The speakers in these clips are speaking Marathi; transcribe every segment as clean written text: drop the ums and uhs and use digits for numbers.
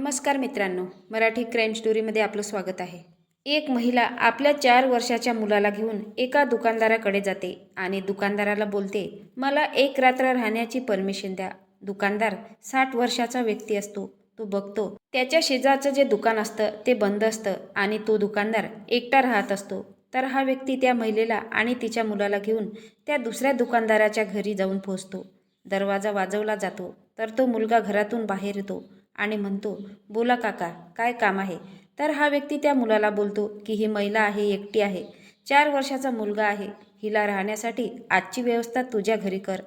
नमस्कार मित्रांनो, मराठी क्राईम स्टोरीमध्ये आपलं स्वागत आहे. एक महिला आपल्या 4 वर्षाच्या मुलाला घेऊन एका दुकानदाराकडे जाते आणि दुकानदाराला बोलते, मला एक रात्र राहण्याची परमिशन द्या. दुकानदार 60 वर्षाचा व्यक्ती असतो. तो बघतो त्याच्या शेजारचं जे दुकान असतं ते बंद असतं आणि तो दुकानदार एकटा राहत असतो. तर हा व्यक्ती त्या महिलेला आणि तिच्या मुलाला घेऊन त्या दुसऱ्या दुकानदाराच्या घरी जाऊन पोहोचतो. दरवाजा वाजवला जातो तर तो मुलगा घरातून बाहेर येतो आणि म्हणतो, बोला काका, काय काम आहे? तर हा व्यक्ती त्या मुलाला बोलतो की ही महिला आहे, एकटी आहे, 4 वर्षाचा मुलगा आहे, हिला राहण्यासाठी आजची व्यवस्था तुझ्या घरी कर.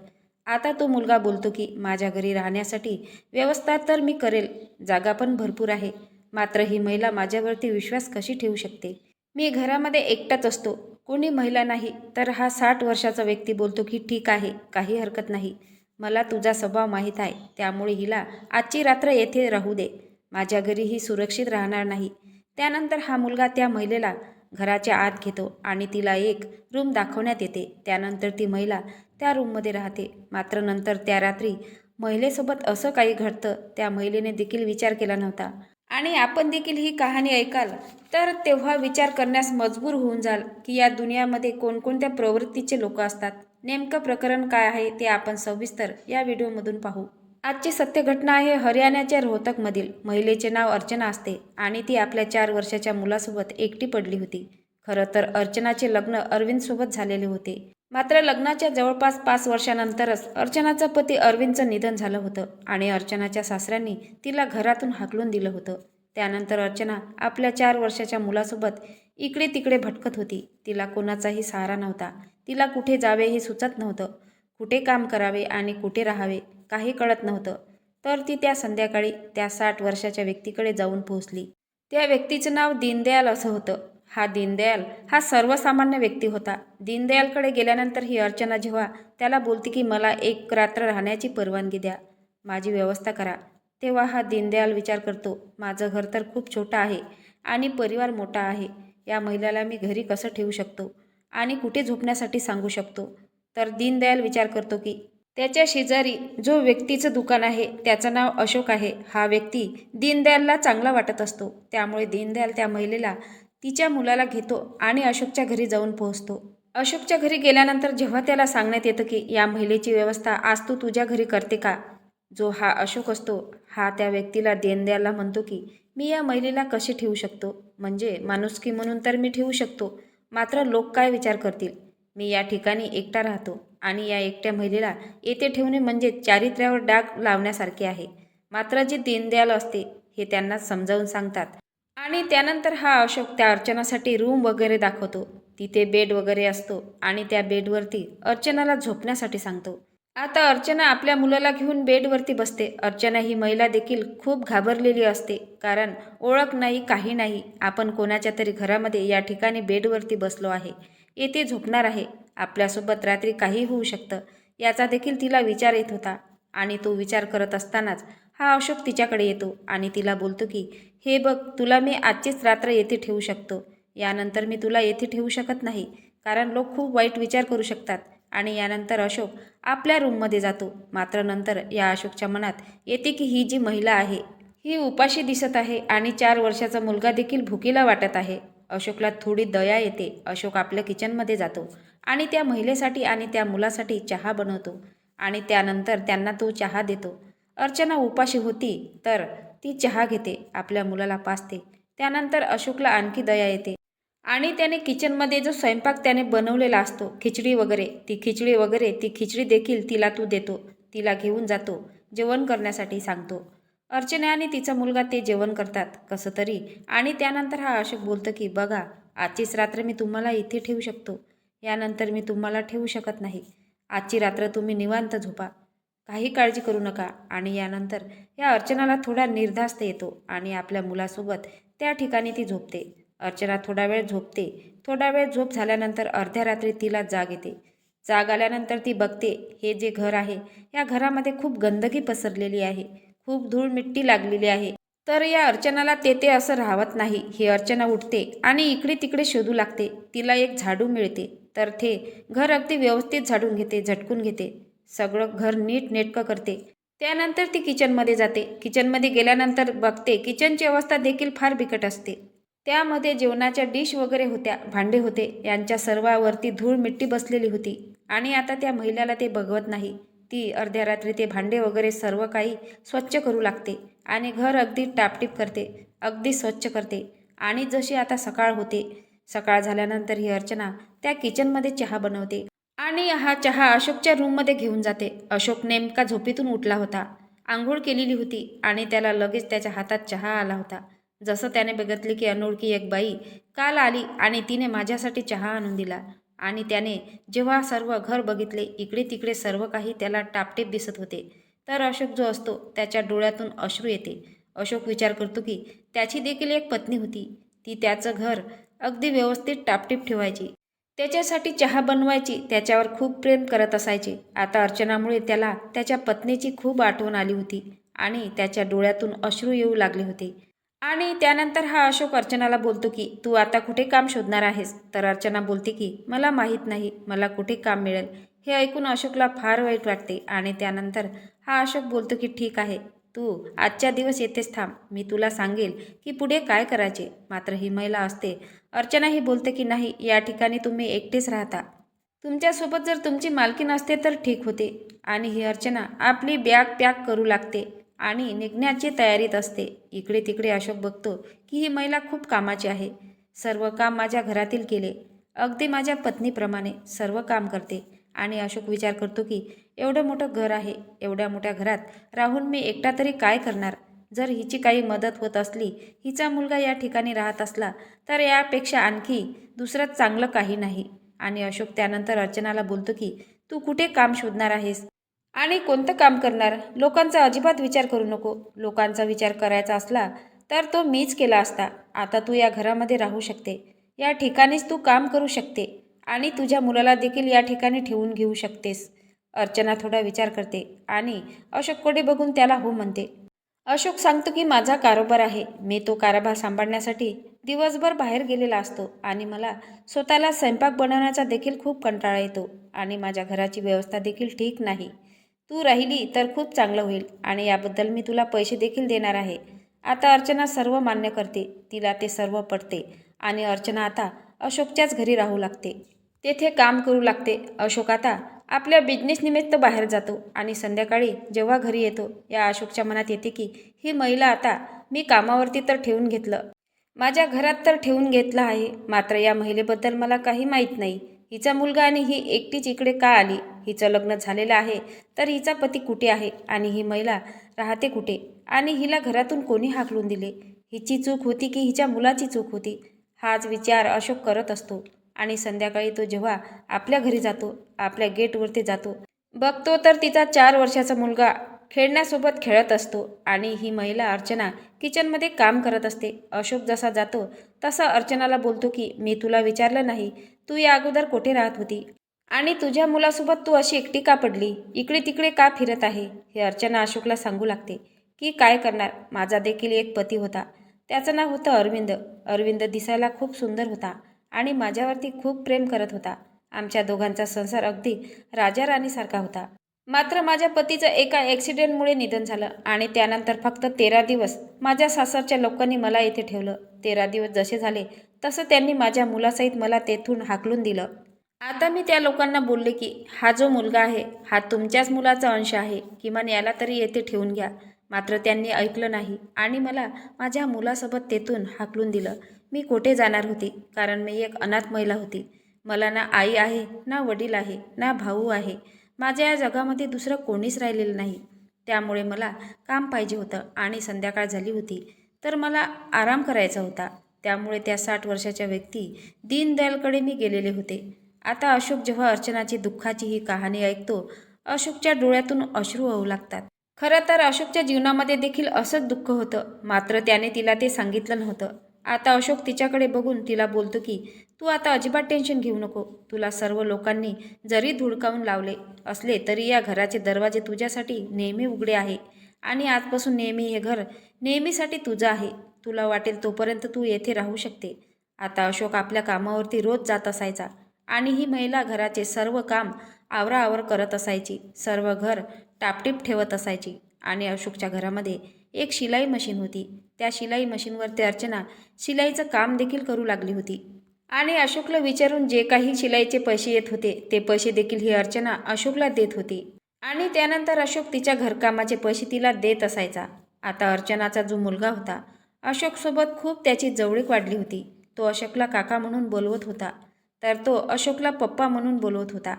आता तो मुलगा बोलतो की माझ्या घरी राहण्यासाठी व्यवस्था तर मी करेल, जागा पण भरपूर आहे, मात्र ही महिला माझ्यावरती विश्वास कशी ठेवू शकते? मी घरामध्ये एकटाच असतो, कोणी महिला नाही. तर हा 60 वर्षाचा व्यक्ती बोलतो की ठीक आहे, काही हरकत नाही, मला तुझा स्वभाव माहीत आहे, त्यामुळे हिला आजची रात्र येथे राहू दे, माझ्या घरी ही सुरक्षित राहणार नाही. त्यानंतर हा मुलगा त्या महिलेला घराच्या आत घेतो आणि तिला एक रूम दाखवण्यात येते. त्यानंतर ती महिला त्या रूममध्ये राहते. मात्र नंतर त्या रात्री महिलेसोबत असं काही घडतं त्या महिलेने देखील विचार केला नव्हता. आणि आपण देखील ही कहाणी ऐकाल तर तेव्हा विचार करण्यास मजबूर होऊन जाल की या दुनियामध्ये कोणकोणत्या प्रवृत्तीचे लोक असतात. नेमकं प्रकरण काय आहे ते आपण सविस्तर या व्हिडिओमधून पाहू. आजची सत्य घटना आहे हरियाणाच्या रोहतकमधील. महिलेचे नाव अर्चना असते आणि ती आपल्या 4 वर्षाच्या मुलासोबत एकटी पडली होती. खरं तर अर्चनाचे लग्न अरविंदसोबत झालेले होते. मात्र लग्नाच्या जवळपास 5 वर्षानंतरच अर्चनाचा पती अरविंदचं निधन झालं होतं आणि अर्चनाच्या सासऱ्यांनी तिला घरातून हाकलून दिलं होतं. त्यानंतर अर्चना आपल्या 4 वर्षाच्या मुलासोबत इकडे तिकडे भटकत होती. तिला कोणाचाही सहारा नव्हता. तिला कुठे जावे हे सुचत नव्हतं. कुठे काम करावे आणि कुठे राहावे काही कळत नव्हतं. तर ती त्या संध्याकाळी त्या 60 वर्षाच्या व्यक्तीकडे जाऊन पोहोचली. त्या व्यक्तीचं नाव दीनदयाल असं होतं. हा दीनदयाल हा सर्वसामान्य व्यक्ती होता. दीनदयालकडे गेल्यानंतर ही अर्चना जेव्हा त्याला बोलते की मला एक रात्र राहण्याची परवानगी द्या, माझी व्यवस्था करा, तेव्हा हा दीनदयाल विचार करतो, माझं घर तर खूप छोटं आहे आणि परिवार मोठा आहे, या महिलेला मी घरी कसं ठेवू शकतो आणि कुठे झोपण्यासाठी सांगू शकतो. तर दीनदयाल विचार करतो की त्याच्या शेजारी जो व्यक्तीचं दुकान आहे त्याचं नाव अशोक आहे. हा व्यक्ती दीनदयालला चांगला वाटत असतो. त्यामुळे दीनदयाल त्या महिलेला तिच्या मुलाला घेतो आणि अशोकच्या घरी जाऊन पोहोचतो. अशोकच्या घरी गेल्यानंतर जेव्हा त्याला सांगण्यात येतं की या महिलेची व्यवस्था आज तू तुझ्या घरी करते का, जो हा अशोक असतो हा त्या व्यक्तीला दीनदयालला म्हणतो की मी या महिलेला कशी ठेवू शकतो, म्हणजे माणुसकी म्हणून तर मी ठेवू शकतो, मात्र लोक काय विचार करतील, मी या ठिकाणी एकटा राहतो आणि या एकट्या महिलेला येथे ठेवणे म्हणजे चारित्र्यावर डाग लावण्यासारखे आहे. मात्र जे दीनदयाल असते हे त्यांना समजावून सांगतात आणि त्यानंतर हा अशोक त्या अर्चनासाठी रूम वगैरे दाखवतो. तिथे बेड वगैरे असतो आणि त्या बेडवरती अर्चनाला झोपण्यासाठी सांगतो. आता अर्चना आपल्या मुलाला घेऊन बेडवरती बसते. अर्चना ही महिला देखील खूप घाबरलेली असते, कारण ओळख नाही, काही नाही, आपण कोणाच्या तरी घरामध्ये या ठिकाणी बेडवरती बसलो आहे, येथे झोपणार आहे, आपल्यासोबत रात्री काही होऊ शकतं, याचा देखील तिला विचार येत होता. आणि तो विचार करत असतानाच हा अशोक तिच्याकडे येतो आणि तिला बोलतो की हे बघ, तुला मी आजचीच रात्र येथे ठेवू शकतो, यानंतर मी तुला येथे ठेवू शकत नाही, कारण लोक खूप वाईट विचार करू शकतात. आणि यानंतर अशोक आपल्या रूममध्ये जातो. मात्र नंतर या अशोकच्या मनात येते की ही जी महिला आहे ही उपाशी दिसत आहे आणि 4 वर्षाचा मुलगा देखील भुकेला वाटत आहे. अशोकला थोडी दया येते. अशोक आपल्या किचनमध्ये जातो आणि त्या महिलेसाठी आणि त्या मुलासाठी चहा बनवतो आणि त्यानंतर त्यांना तो चहा देतो. अर्चना उपाशी होती तर ती चहा घेते, आपल्या मुलाला पाजते. त्यानंतर अशोकला आणखी दया येते आणि त्याने किचनमध्ये जो स्वयंपाक त्याने बनवलेला असतो, खिचडी वगैरे, ती खिचडी देखील तिला तो देतो. तिला घेऊन जातो, जेवण करण्यासाठी सांगतो. अर्चना आणि तिचा मुलगा ते जेवण करतात कसं तरी. आणि त्यानंतर हा अशोक बोलतो की बघा, आजचीच रात्र मी तुम्हाला इथे ठेवू शकतो, यानंतर मी तुम्हाला ठेवू शकत नाही. आजची रात्र तुम्ही निवांत झोपा, काही काळजी करू नका. आणि यानंतर या अर्चनाला थोडा निर्धास्त येतो आणि आपल्या मुलासोबत त्या ठिकाणी ती झोपते. अर्चना थोडा वेळ झोपते. थोडा वेळ झोप झाल्यानंतर अर्ध्या रात्री तिला जाग येते. जाग आल्यानंतर ती बघते हे जे घर आहे या घरामध्ये खूप गंदगी पसरलेली आहे, खूप धूळ मिट्टी लागलेली आहे. तर या अर्चनाला तेथे असं राहत नाही. ही अर्चना उठते आणि इकडे तिकडे शोधू लागते. तिला एक झाडू मिळते तर ते घर अगदी व्यवस्थित झाडून घेते, झटकून घेते, सगळं घर नीट नेटकं करते. त्यानंतर ती किचनमध्ये जाते. किचनमध्ये गेल्यानंतर बघते किचनची अवस्था देखील फार बिकट असते. त्यामध्ये जेवणाच्या डिश वगैरे होत्या, भांडे होते, यांच्या सर्वावरती धूळ मिट्टी बसलेली होती. आणि आता त्या महिलेला ते बघवत नाही. ती अर्ध्या रात्री ते भांडे वगैरे सर्व काही स्वच्छ करू लागते आणि घर अगदी टापटीप करते, अगदी स्वच्छ करते. आणि जशी आता सकाळ होते, सकाळ झाल्यानंतर ही अर्चना त्या किचनमध्ये चहा बनवते आणि हा चहा अशोकच्या रूममध्ये घेऊन जाते. अशोक नेमका झोपेतून उठला होता, आंघोळ केलेली होती आणि त्याला लगेच त्याच्या हातात चहा आला होता. जसं त्याने बघितले की अनोळखी एक बाई काल आली आणि तिने माझ्यासाठी चहा आणून दिला. आणि त्याने जेव्हा सर्व घर बघितले, इकडे तिकडे सर्व काही त्याला टापटीप दिसत होते, तर अशोक जो असतो त्याच्या डोळ्यातून अश्रू येते. अशोक विचार करतो की त्याची देखील एक पत्नी होती. ती त्याचं घर अगदी व्यवस्थित टापटीप ठेवायची, त्याच्यासाठी चहा बनवायची, त्याच्यावर खूप प्रेम करत असायची. आता अर्चनामुळे त्याला त्याच्या पत्नीची खूप आठवण आली होती आणि त्याच्या डोळ्यातून अश्रू येऊ लागले होते. आणि त्यानंतर हा अशोक अर्चनाला बोलतो की तू आता कुठे काम शोधणार आहेस? तर अर्चना बोलते की मला माहीत नाही, मला कुठे काम मिळेल. हे ऐकून अशोकला फार वाईट वाटते आणि त्यानंतर हा अशोक बोलतो की ठीक आहे, तू आजच्या दिवस येतेच थांब, मी तुला सांगेल की पुढे काय करायचे. मात्र ही महिला असते अर्चना ही बोलते की नाही, या ठिकाणी तुम्ही एकटेच राहता, तुमच्यासोबत जर तुमची मालकीण असते तर ठीक होते. आणि ही अर्चना आपली बॅग पॅक करू लागते आणि निघण्याची तयारीत असते. इकडे तिकडे अशोक बघतो की ही महिला खूप कामाची आहे. सर्व काम माझ्या घरातील केले, अगदी माझ्या पत्नीप्रमाणे सर्व काम करते. आणि अशोक विचार करतो की एवढं मोठं घर आहे, एवढ्या मोठ्या घरात राहून मी एकटा तरी काय करणार? जर हिची काही मदत होत असली, हिचा मुलगा या ठिकाणी राहत असला, तर यापेक्षा आणखी दुसरं चांगलं काही नाही. आणि अशोक त्यानंतर अर्चनाला बोलतो की तू कुठे काम शोधणार आहेस आणि कोणतं काम करणार? लोकांचा अजिबात विचार करू नको. लोकांचा विचार करायचा असला तर तो मीच केला असता. आता तू या घरामध्ये राहू शकते, या ठिकाणीच तू काम करू शकते आणि तुझ्या मुलाला देखील या ठिकाणी ठेवून घेऊ शकतेस. अर्चना थोडा विचार करते आणि अशोककडे बघून त्याला हो म्हणते. अशोक सांगतो की माझा कारोबार आहे, मी तो कारभार सांभाळण्यासाठी दिवसभर बाहेर गेलेला असतो आणि मला स्वतःला स्वयंपाक बनवण्याचा देखील खूप कंटाळा येतो आणि माझ्या घराची व्यवस्था देखील ठीक नाही. तू राहिली तर खूप चांगलं होईल आणि याबद्दल मी तुला पैसे देखील देणार आहे. आता अर्चना सर्व मान्य करते, तिला ते सर्व पटते आणि अर्चना आता अशोकच्याच घरी राहू लागते, तेथे काम करू लागते. अशोक आता आपल्या बिझनेस निमित्त बाहेर जातो आणि संध्याकाळी जेव्हा घरी येतो, या अशोकच्या मनात येते की ही महिला आता मी कामावरती तर ठेवून घेतलं, माझ्या घरात तर ठेवून घेतलं आहे, मात्र या महिलेबद्दल मला काही माहीत नाही. हिचा मुलगा आणि ही एकटीच इकडे का आली? हिचं लग्न झालेलं आहे तर हिचा पती कुठे आहे आणि ही महिला राहते कुठे? आणि हिला घरातून कोणी हाकलून दिले? हिची चूक होती की हिच्या मुलाची चूक होती? हाच विचार अशोक करत असतो. आणि संध्याकाळी तो जेव्हा आपल्या घरी जातो, आपल्या गेटवरती जातो, बघतो तर तिचा 4 वर्षाचा मुलगा खेळण्यासोबत खेळत असतो आणि ही महिला अर्चना किचनमध्ये काम करत असते. अशोक जसा जातो तसा अर्चनाला बोलतो की मी तुला विचारलं नाही, तू या अगोदर कुठे राहत होती आणि तुझ्या मुलासोबत तू अशी एकटी का पडली, इकडे तिकडे का फिरत आहे? हे अर्चना अशोकला सांगू लागते की काय करणार, माझा देखील एक पती होता, त्याचं नाव होतं अरविंद. अरविंद दिसायला खूप सुंदर होता आणि माझ्यावरती खूप प्रेम करत होता. आमच्या दोघांचा संसार अगदी राजा राणीसारखा होता. मात्र माझ्या पतीचं एका ॲक्सिडेंटमुळे निधन झालं आणि त्यानंतर फक्त 13 दिवस माझ्या सासरच्या लोकांनी मला इथे ठेवलं. 13 दिवस जसे झाले तसं त्यांनी माझ्या मुलासहित मला तेथून हाकलून दिलं. आता मी त्या लोकांना बोलले की हा जो मुलगा आहे हा तुमच्याच मुलाचा अंश आहे, किमान याला तरी येथे ठेवून घ्या. मात्र त्यांनी ऐकलं नाही आणि मला माझ्या मुलासोबत तेथून हाकलून दिलं. मी कोठे जाणार होती, कारण मी एक अनाथ महिला होती. मला ना आई आहे, ना वडील आहे, ना भाऊ आहे. माझ्या या जगामध्ये दुसरं कोणीच राहिलेलं नाही. त्यामुळे मला काम पाहिजे होतं आणि संध्याकाळ झाली होती तर मला आराम करायचा होता. त्यामुळे त्या 60 वर्षाच्या व्यक्ती दीनदयालकडे मी गेलेले होते. आता अशोक जेव्हा अर्चनाची दुःखाची ही कहाणी ऐकतो, अशोकच्या डोळ्यातून अश्रू वाहू लागतात. खरं तर अशोकच्या जीवनामध्ये देखील असंच दुःख होतं, मात्र त्याने तिला ते सांगितलं नव्हतं. आता अशोक तिच्याकडे बघून तिला बोलतो की तू आता अजिबात टेन्शन घेऊ नको. तुला सर्व लोकांनी जरी धुडकावून लावले असले तरी या घराचे दरवाजे तुझ्यासाठी नेहमी उघडे आहे आणि आजपासून नेहमी हे घर नेहमीसाठी तुझं आहे. तुला वाटेल तोपर्यंत तू येथे राहू शकते. आता अशोक आपल्या कामावरती रोज जात असायचा आणि ही महिला घराचे सर्व काम आवराआवर करत असायची, सर्व घर टापटीप ठेवत असायची आणि अशोकच्या घरामध्ये एक शिलाई मशीन होती. त्या शिलाई मशीनवर ते अर्चना शिलाईचं काम देखील करू लागली होती. आणि अशोकला विचारून जे काही शिलाईचे पैसे येत होते ते पैसे देखील ही अर्चना अशोकला देत होती. आणि त्यानंतर अशोक तिच्या घरकामाचे पैसे तिला देत असायचा. आता अर्चनाचा जो मुलगा होता अशोकसोबत खूप त्याची जवळीक वाढली होती. तो अशोकला काका म्हणून बोलवत होता, तर तो अशोकला पप्पा म्हणून बोलवत होता.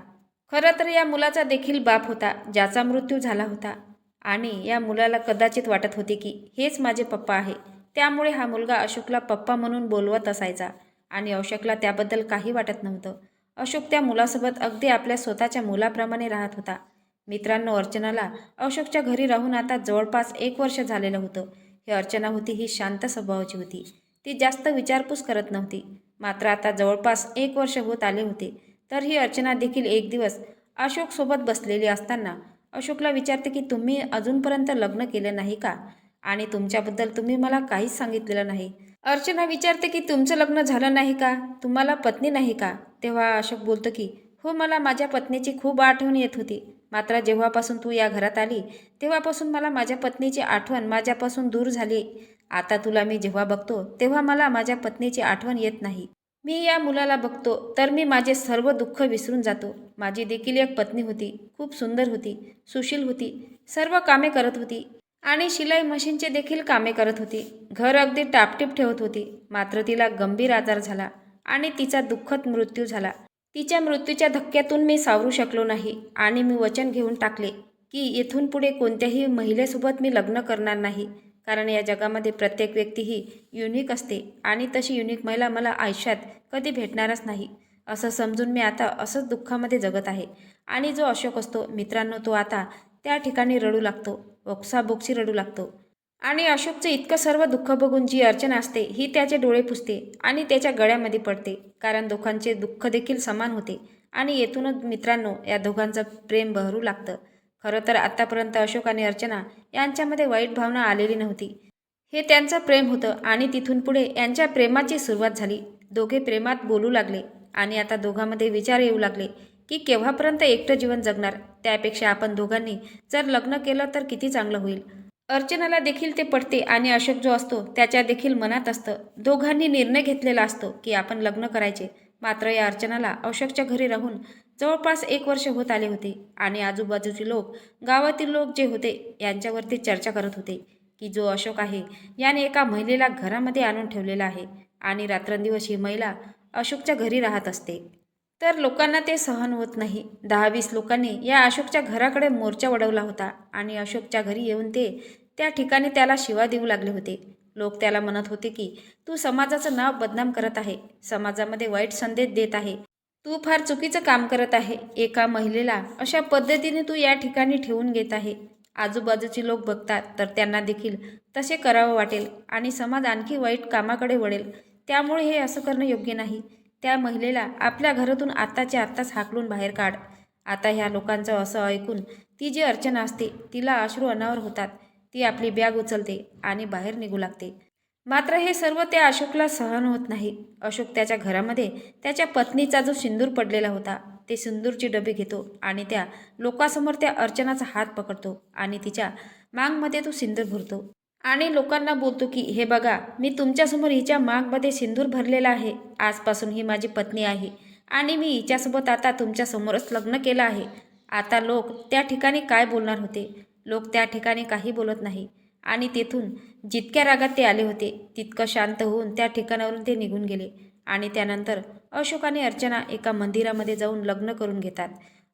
खरं तर या मुलाचा देखील बाप होता ज्याचा मृत्यू झाला होता. आणि या मुलाला कदाचित वाटत होते की हेच माझे पप्पा आहे. त्यामुळे हा मुलगा अशोकला पप्पा म्हणून बोलवत असायचा आणि अशोकला त्याबद्दल काही वाटत नव्हतं. अशोक त्या मुलासोबत अगदी आपल्या स्वतःच्या मुलाप्रमाणे राहत होता. मित्रांनो, अर्चनाला अशोकच्या घरी राहून आता जवळपास 1 वर्ष झालेलं होतं. ही अर्चना होती ही शांत स्वभावाची होती. ती जास्त विचारपूस करत नव्हती. मात्र आता जवळपास 1 वर्ष होत आले होते, तर ही अर्चना देखील एक दिवस अशोकसोबत बसलेली असताना अशोकला विचारते की तुम्ही अजूनपर्यंत लग्न केलं नाही का? आणि तुमच्याबद्दल तुम्ही मला काहीच सांगितलेलं नाही. अर्चना विचारते की तुमचं लग्न झालं नाही का? तुम्हाला पत्नी नाही का? तेव्हा अशोक बोलतो की हो, मला माझ्या पत्नीची खूप आठवण येत होती. मात्र जेव्हापासून तू या घरात आली तेव्हापासून मला माझ्या पत्नीची आठवण माझ्यापासून दूर झाली. आता तुला मी जेव्हा बघतो तेव्हा मला माझ्या पत्नीची आठवण येत नाही. मी या मुलाला बघतो तर मी माझे सर्व दुःख विसरून जातो. माझी देखील एक पत्नी होती, खूप सुंदर होती, सुशील होती, सर्व कामे करत होती आणि शिलाई मशीनचे देखील कामे करत होती. घर अगदी टापटीप ठेवत होती. मात्र तिला गंभीर आजार झाला आणि तिचा दुःखद मृत्यू झाला. तिच्या मृत्यूच्या धक्क्यातून मी सावरू शकलो नाही आणि मी वचन घेऊन टाकले की येथून पुढे कोणत्याही महिलेसोबत मी लग्न करणार नाही. कारण या जगामध्ये प्रत्येक व्यक्ती ही युनिक असते आणि तशी युनिक महिला मला आयुष्यात कधी भेटणारच नाही, असं समजून मी आता असंच दुःखामध्ये जगत आहे. आणि जो अशोक असतो मित्रांनो, तो आता त्या ठिकाणी रडू लागतो, ओक्साबोक्शी रडू लागतो. आणि अशोकचं इतकं सर्व दुःख बघून जी अर्चना असते ही त्याचे डोळे पुसते आणि त्याच्या गळ्यामध्ये पडते. कारण दोघांचे दुःख देखील समान होते आणि येथूनच मित्रांनो या दोघांचं प्रेम बहरू लागतं. खरं तर आतापर्यंत अशोक आणि अर्चना यांच्यामध्ये वाईट भावना आलेली नव्हती. हे त्यांचं प्रेम होतं आणि तिथून पुढे यांच्या प्रेमाची सुरुवात झाली. दोघे प्रेमात बोलू लागले आणि आता दोघांमध्ये विचार येऊ लागले की केव्हापर्यंत एकटं जीवन जगणार, त्यापेक्षा आपण दोघांनी जर लग्न केलं तर किती चांगलं होईल. अर्चनाला देखील ते पटते आणि अशोक जो असतो त्याच्या देखील मनात असतं. दोघांनी निर्णय घेतलेला असतो की आपण लग्न करायचे. मात्र या अर्चनाला अशोकच्या घरी राहून जवळपास 1 वर्ष होत आले होते आणि आजूबाजूचे लोक, गावातील लोक जे होते यांच्यावरती चर्चा करत होते की जो अशोक आहे याने एका महिलेला घरामध्ये आणून ठेवलेला आहे आणि रात्रंदिवस ही महिला अशोकच्या घरी राहत असते. तर लोकांना ते सहन होत नाही. 10-20 लोकांनी या अशोकच्या घराकडे मोर्चा वळवला होता आणि अशोकच्या घरी येऊन ते त्या ठिकाणी त्याला शिवा देऊ लागले होते. लोक त्याला म्हणत होते की तू समाजाचं नाव बदनाम करत आहे, समाजामध्ये वाईट संदेश देत आहे, तू फार चुकीचं काम करत आहे. एका महिलेला अशा पद्धतीने तू या ठिकाणी ठेवून घेत आहे. आजूबाजूचे लोक बघतात तर त्यांना देखील तसे करावं वाटेल आणि समाज आणखी वाईट कामाकडे वळेल. त्यामुळे हे असं करणं योग्य नाही. त्या महिलेला आपल्या घरातून आत्ताच्या आत्ताच हाकलून बाहेर काढ. आता ह्या लोकांचं असं ऐकून ती जी अर्चना असते तिला अश्रू अनावर होतात. ती आपली बॅग उचलते आणि बाहेर निघू लागते. मात्र हे सर्व त्या अशोकला सहन होत नाही. अशोक त्याच्या घरामध्ये त्याच्या पत्नीचा जो सिंदूर पडलेला होता ते सिंदूरची डबी घेतो आणि त्या लोकांसमोर त्या अर्चनाचा हात पकडतो आणि तिच्या मागमध्ये तो सिंदूर भरतो आणि लोकांना बोलतो की हे बघा, मी तुमच्यासमोर हिच्या मागमध्ये सिंदूर भरलेला आहे. आजपासून ही माझी पत्नी आहे आणि मी हिच्यासोबत आता तुमच्यासमोरच लग्न केलं आहे. आता लोक त्या ठिकाणी काय बोलणार होते? लोक त्या ठिकाणी काही बोलत नाही आणि तेथून जितक्या रागात ते आले होते तितकं शांत होऊन त्या ठिकाणावरून ते निघून गेले. आणि त्यानंतर अशोक आणि अर्चना एका मंदिरामध्ये जाऊन लग्न करून घेतात.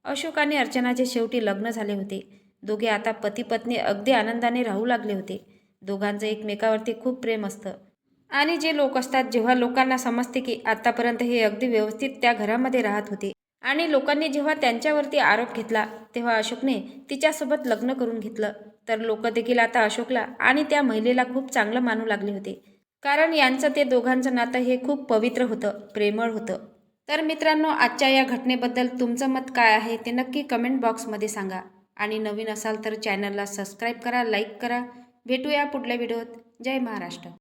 अशोक आणि अर्चनाचे शेवटी लग्न झाले होते. दोघे आता पती पत्नी अगदी आनंदाने राहू लागले होते. दोघांचं एकमेकावरती खूप प्रेम असतं. आणि जे लोक असतात, जेव्हा लोकांना समजते की आतापर्यंत हे अगदी व्यवस्थित त्या घरामध्ये राहत होते आणि लोकांनी जेव्हा त्यांच्यावरती आरोप घेतला तेव्हा अशोकने तिच्यासोबत लग्न करून घेतलं, तर लोक देखील आता अशोकला आणि त्या महिलेला खूप चांगलं मानू लागले होते. कारण यांचं ते दोघांचं नातं हे खूप पवित्र होतं, प्रेमळ होतं. तर मित्रांनो, आजच्या या घटनेबद्दल तुमचं मत काय आहे ते नक्की कमेंट बॉक्समध्ये सांगा. आणि नवीन असाल तर चॅनलला सबस्क्राईब करा, लाईक करा. भेटूया पुढल्या व्हिडिओत. जय महाराष्ट्र.